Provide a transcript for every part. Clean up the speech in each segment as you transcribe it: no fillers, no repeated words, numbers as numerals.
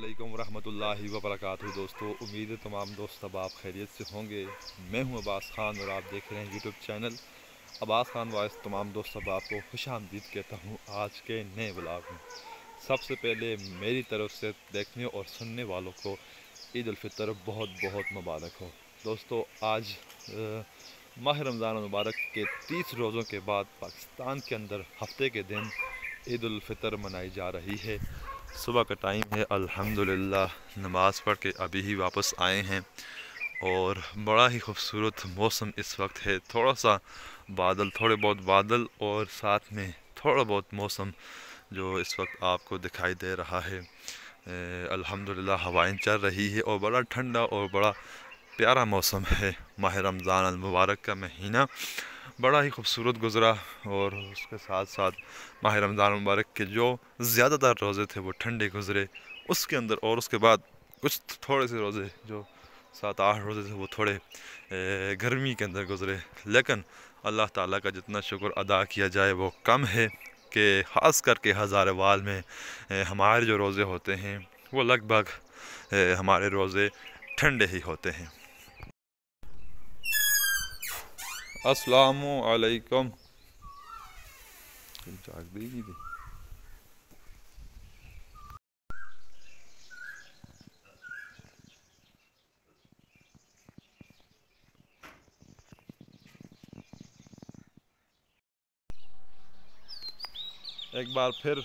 अस्सलामुअलैकुम रहमतुल्लाहि व बरकातुहू। दोस्तों, उम्मीद है तमाम दोस्त अब आप खैरियत से होंगे। मैं हूं अब्बास खान और आप देख रहे हैं YouTube channel Abbas Khan voice. तमाम दोस्त अब आपको खुशामदीद कहता हूं आज के नए व्लॉग में। सबसे पहले मेरी तरफ से देखने और सुनने वालों को ईद उल फितर बहुत बहुत मुबारक हो। दोस्तों, आज माह रमज़ान मुबारक के 30 रोज़ों के बाद पाकिस्तान के अंदर हफ्ते के दिन ईद उल फितर मनाई जा रही है। सुबह का टाइम है, अल्हम्दुलिल्लाह नमाज़ पढ़ के अभी ही वापस आए हैं और बड़ा ही खूबसूरत मौसम इस वक्त है। थोड़ा सा बादल, थोड़े बहुत बादल और साथ में थोड़ा बहुत मौसम जो इस वक्त आपको दिखाई दे रहा है। अल्हम्दुलिल्लाह हवाएं चल रही है और बड़ा ठंडा और बड़ा प्यारा मौसम है। माह रमज़ान अल मुबारक का महीना बड़ा ही खूबसूरत गुज़रा और उसके साथ साथ माह रमज़ान मुबारक के जो ज़्यादातर रोज़े थे वो ठंडे गुज़रे। उसके अंदर और उसके बाद कुछ थोड़े से रोज़े जो 7-8 रोज़े थे वो थोड़े गर्मी के अंदर गुज़रे। लेकिन अल्लाह ताला का जितना शुक्र अदा किया जाए वो कम है कि ख़ास करके हज़ारवाल में हमारे जो रोज़े होते हैं वो लगभग हमारे रोज़े ठंडे ही होते हैं। अस्सलामु अलैकुम। जाग देगी थी। एक बार फिर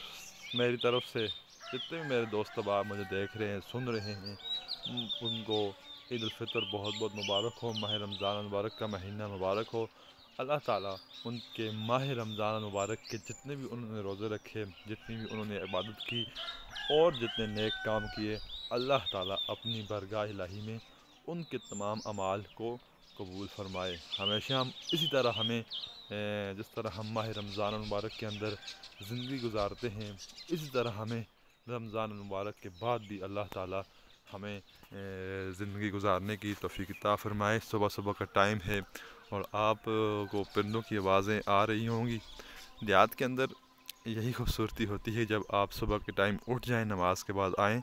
मेरी तरफ से जितने भी मेरे दोस्त अब आप मुझे देख रहे हैं, सुन रहे हैं, उनको ईद उल फितर बहुत बहुत मुबारक हो। माह रमज़ान मुबारक का महीना मुबारक हो। अल्लाह ताला उनके माह रमज़ान मुबारक के जितने भी उन्होंने रोज़े रखे, जितनी भी उन्होंने इबादत की और जितने नेक काम किए, अल्लाह ताला अपनी बरगाह इलाही में उनके तमाम अमाल को कबूल फरमाए। हमेशा हम इसी तरह जिस तरह हम माह रमज़ान मुबारक के अंदर ज़िंदगी गुजारते हैं, इसी तरह हमें रमज़ान मुबारक के बाद भी अल्लाह ताला हमें ज़िंदगी गुजारने की तौफ़ीक़ अता फ़रमाए। सुबह सुबह का टाइम है और आप को परिंदों की आवाज़ें आ रही होंगी। देहात के अंदर यही खूबसूरती होती है, जब आप सुबह के टाइम उठ जाएं, नमाज के बाद आएँ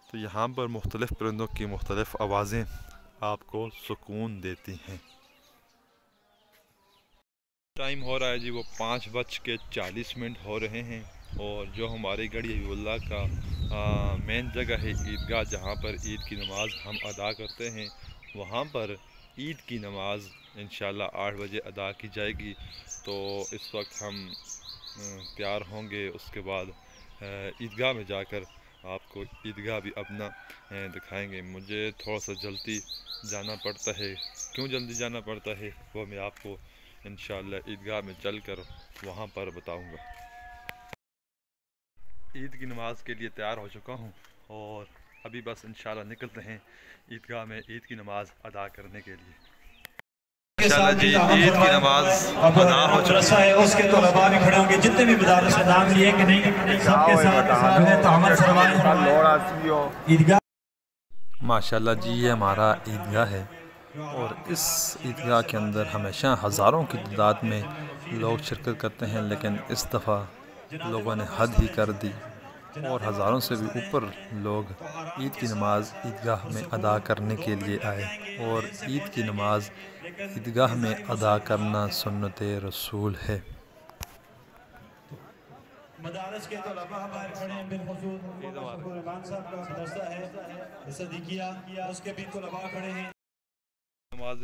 तो यहाँ पर मुख्तलिफ़ परिंदों की मुख्तलिफ़ आवाज़ें आपको सुकून देती हैं। टाइम हो रहा है जी, वो 5:40 हो रहे हैं और जो हमारी गढ़ी हबीबुल्लाह का मेन जगह है ईदगाह, जहाँ पर ईद की नमाज़ हम अदा करते हैं, वहाँ पर ईद की नमाज़ इंशाल्लाह 8 बजे अदा की जाएगी। तो इस वक्त हम तैयार होंगे, उसके बाद ईदगाह में जाकर आपको ईदगाह भी अपना दिखाएंगे। मुझे थोड़ा सा जल्दी जाना पड़ता है। क्यों जल्दी जाना पड़ता है वो मैं आपको इंशाअल्लाह ईदगाह में चलकर वहाँ पर बताऊँगा। ईद की नमाज़ के लिए तैयार हो चुका हूँ और अभी बस इंशाअल्लाह निकलते हैं ईदगाह में ईद की नमाज़ अदा करने के लिए। इंशाअल्लाह जी ईद की नमाज़ अदा हो चुकी है। उसके तलबा भी खड़े होंगे, जितने भी मदारस से नाम लिए कि नहीं, सबके साथ जो है तहम्मुल फरमाएं। ईदगाह माशाल्लाह जी, ये हमारा ईदगाह है और इस ईदगाह के अंदर हमेशा हज़ारों की तादाद में लोग शिरकत करते हैं, लेकिन इस दफ़ा लोगों ने हद ही कर दी और हज़ारों से भी ऊपर लोग ईद की नमाज़ ईदगाह में अदा करने के लिए आए। और ईद की नमाज़ ईदगाह में अदा करना सुन्नत रसूल है। मदारस के तलबा बाहर खड़े हैं, बिलखुसूस रहमान साहब का मदरसा है सदीकिया, उसके भी तलबा खड़े हैं। नमाज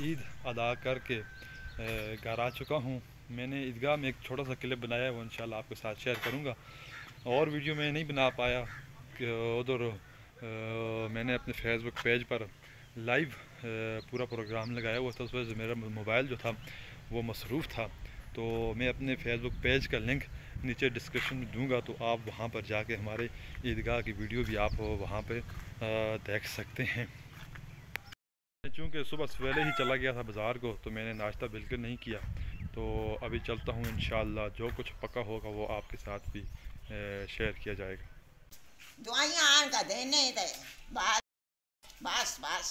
ईद अदा करके घर आ चुका हूँ। मैंने ईदगाह में एक छोटा सा क्लिप बनाया है, वो इंशाल्लाह आपके साथ शेयर करूँगा। और वीडियो मैं नहीं बना पाया कि उधर मैंने अपने फेसबुक पेज पर लाइव पूरा प्रोग्राम लगाया हुआ था। उस वजह से मेरा मोबाइल जो था वो मसरूफ़ था। तो मैं अपने फेसबुक पेज का लिंक नीचे डिस्क्रिप्शन में दूंगा, तो आप वहाँ पर जाके हमारे ईदगाह की वीडियो भी आप वहाँ पर देख सकते हैं। चूँकि सुबह सवेरे ही चला गया था बाज़ार को, तो मैंने नाश्ता बिल्कुल नहीं किया। तो अभी चलता हूँ, इंशाअल्लाह जो कुछ पका होगा वो आपके साथ भी शेयर किया जाएगा। दुआइयां आन का देने थे बस बस बस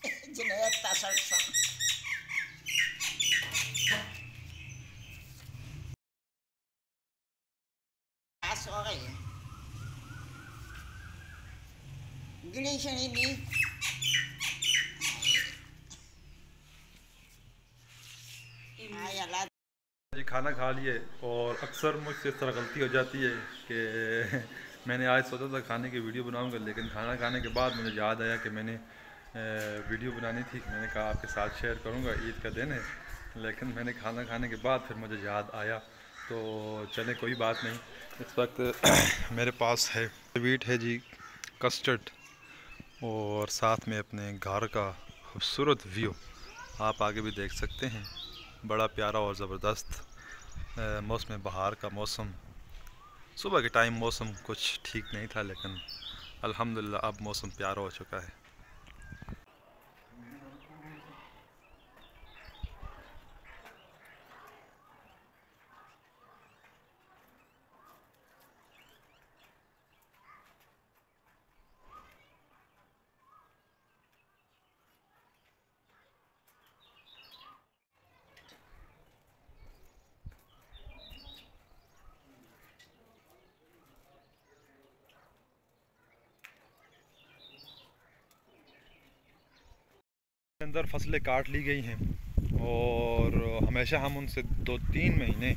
जिन्हें तसर बस हो गई गिनी शनी नहीं जी खाना खा लिए और अक्सर मुझसे इस तरह गलती हो जाती है कि मैंने आज सोचा था खाने की वीडियो बनाऊंगा, लेकिन खाना खाने के बाद मुझे याद आया कि मैंने वीडियो बनानी थी। मैंने कहा आपके साथ शेयर करूंगा, ईद का दिन है, लेकिन मैंने खाना खाने के बाद फिर मुझे याद आया। तो चले कोई बात नहीं। इस वक्त मेरे पास है स्वीट है जी, कस्टर्ड, और साथ में अपने घर का खूबसूरत व्यू आप आगे भी देख सकते हैं। बड़ा प्यारा और ज़बरदस्त मौसम बहार का मौसम। सुबह के टाइम मौसम कुछ ठीक नहीं था, लेकिन अल्हम्दुलिल्लाह अब मौसम प्यारा हो चुका है। अंदर फसलें काट ली गई हैं और हमेशा हम उनसे 2-3 महीने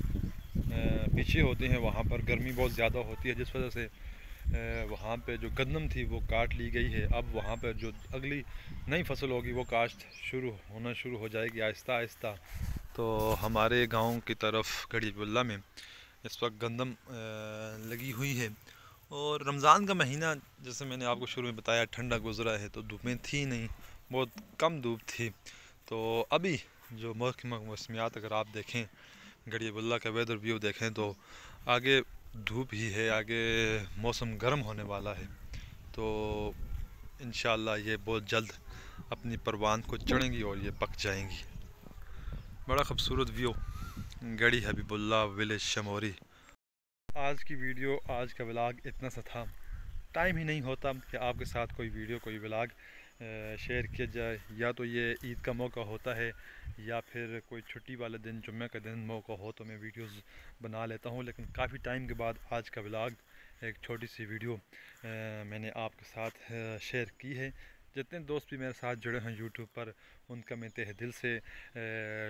पीछे होते हैं। वहाँ पर गर्मी बहुत ज़्यादा होती है, जिस वजह से वहाँ पे जो गंदम थी वो काट ली गई है। अब वहाँ पर जो अगली नई फसल होगी वो काश्त होना शुरू हो जाएगी आहिस्ता आहिस्ता। तो हमारे गांव की तरफ गढ़ीबुल्ला में इस वक्त गंदम लगी हुई है। और रमज़ान का महीना, जैसे मैंने आपको शुरू में बताया, ठंडा गुजरा है तो धूपें थी नहीं, बहुत कम धूप थी। तो अभी जो मौसमियात अगर आप देखें, गढ़ीबुल्ला का वेदर व्यू देखें, तो आगे धूप ही है, आगे मौसम गर्म होने वाला है। तो इंशाअल्लाह ये बहुत जल्द अपनी परवान को चढ़ेंगी और ये पक जाएंगी। बड़ा खूबसूरत व्यू गढ़ी हबीबुल्ला विलेज शमोरी। आज की वीडियो, आज का व्लॉग इतना सा था। टाइम ही नहीं होता कि आपके साथ कोई वीडियो, कोई व्लॉग शेयर किया जाए। या तो ये ईद का मौका होता है या फिर कोई छुट्टी वाले दिन, जुम्मे का दिन मौका हो तो मैं वीडियोस बना लेता हूँ। लेकिन काफ़ी टाइम के बाद आज का व्लॉग, एक छोटी सी वीडियो मैंने आपके साथ शेयर की है। जितने दोस्त भी मेरे साथ जुड़े हैं यूट्यूब पर, उनका मैं तहे दिल से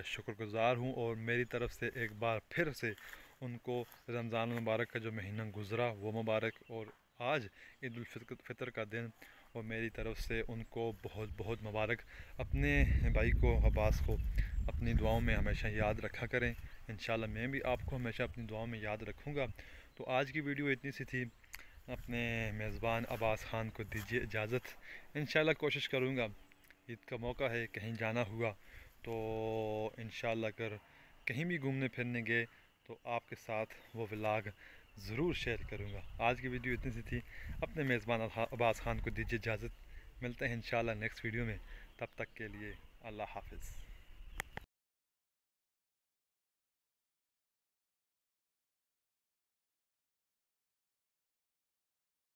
शुक्रगुज़ार हूँ। और मेरी तरफ़ से एक बार फिर से उनको रमज़ान मुबारक का जो महीना गुज़रा वो मुबारक, और आज ईद उल फितर का दिन, और मेरी तरफ़ से उनको बहुत बहुत मुबारक। अपने भाई को, अब्बास को, अपनी दुआओं में हमेशा याद रखा करें। इंशाल्लाह मैं भी आपको हमेशा अपनी दुआओं में याद रखूँगा। तो आज की वीडियो इतनी सी थी। अपने मेज़बान अब्बास ख़ान को दीजिए इजाज़त। इंशाल्लाह कोशिश करूँगा, ईद का मौका है, कहीं जाना हुआ तो इंशाल्लाह अगर कहीं भी घूमने फिरने गए तो आपके साथ वो व्लॉग ज़रूर शेयर करूँगा। आज की वीडियो इतनी सी थी। अपने मेज़बान अब्बास ख़ान को दीजिए इजाज़त। मिलते हैं इंशाल्लाह नेक्स्ट वीडियो में। तब तक के लिए अल्लाह हाफ़िज़।